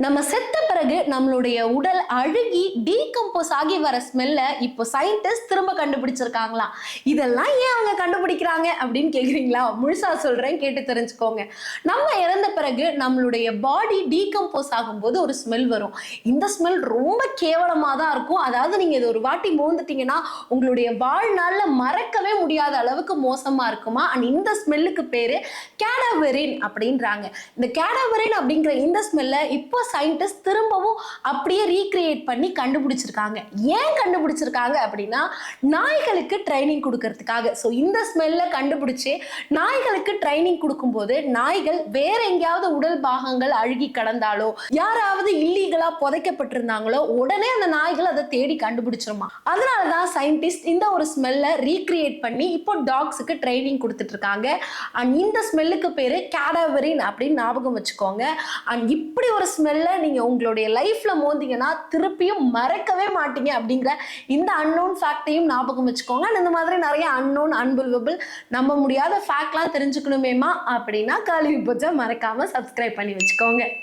நம்ம செத்த பிறகு நம்மளுடைய உடல் அழுகி டீகம்போஸ் ஆகி வர ஸ்மெல்ல இப்போ சயின்டிஸ்ட் திரும்ப கண்டுபிடிச்சிருக்காங்களாம். இதெல்லாம் ஏன் அவங்க கண்டுபிடிக்கிறாங்க அப்படின்னு கேக்குறீங்களா? முழுசா சொல்றேன், கேட்டு தெரிஞ்சுக்கோங்க. நம்ம இறந்த பிறகு நம்மளுடைய பாடி டீகம்போஸ் ஆகும்போது ஒரு ஸ்மெல் வரும். இந்த ஸ்மெல் ரொம்ப கேவலமா தான் இருக்கும். அதாவது நீங்க இது ஒரு வாட்டி மோந்துட்டீங்கன்னா உங்களுடைய வாழ்நாள்ல மறக்கவே முடியாத அளவுக்கு மோசமா இருக்குமா. அண்ட் இந்த ஸ்மெல்லுக்கு பேரு கேடவரின் அப்படின்றாங்க. இந்த கேடவரின் அப்படிங்கிற இந்த ஸ்மெல்ல இப்போ சயின்டிஸ்ட் திரும்பவும் அப்படியே ரீக்ரியேட் பண்ணி கண்டுபிடிச்சிருக்காங்க. ஏன் கண்டுபிடிச்சிருக்காங்க அப்படின்னா நாய்களுக்கு ட்ரைனிங் கொடுக்கறதுக்காக. ஸோ இந்த ஸ்மெல்ல கண்டுபிடிச்சு நாய்களுக்கு ட்ரைனிங் கொடுக்கும்போது நாய்கள் வேற எங்கேயாவது உடல் பாகங்கள் அழுகி கடந்தாலோ யாராவது இல்லீகலா புதைக்கப்பட்டிருந்தாங்களோ உடனே அந்த நாய்கள் அதை தேடி கண்டுபிடிச்சிருமா. அதனாலதான் சயின்டிஸ்ட் இந்த ஒரு ஸ்மெல்ல ரீக்ரியேட் பண்ணி இப்போ டாக்ஸுக்கு ட்ரைனிங் கொடுத்துட்டு இருக்காங்க. அண்ட் இந்த ஸ்மெல்லுக்கு பேரு கேடவரின் அப்படின்னு ஞாபகம் வச்சுக்கோங்க. அண்ட் இப்படி ஒரு ஸ்மெல்ல நீங்க உங்களுடைய லைஃப்ல மோந்தீங்கன்னா திருப்பியும் மறக்கவே மாட்டீங்க அப்படிங்கிற இந்த அன்னோன் ஃபேக்டையும் ஞாபகம் வச்சுக்கோங்க. இந்த மாதிரி நிறைய அன்னோன் அன்பிலிவபிள் நம்ப முடியாத ஃபேக்ட்லாம் தெரிஞ்சுக்கணுமேமா அப்படின்னா காலிவுட் பட்ஜா மறக்காம சப்ஸ்கிரைப் பண்ணி வச்சுக்கோங்க.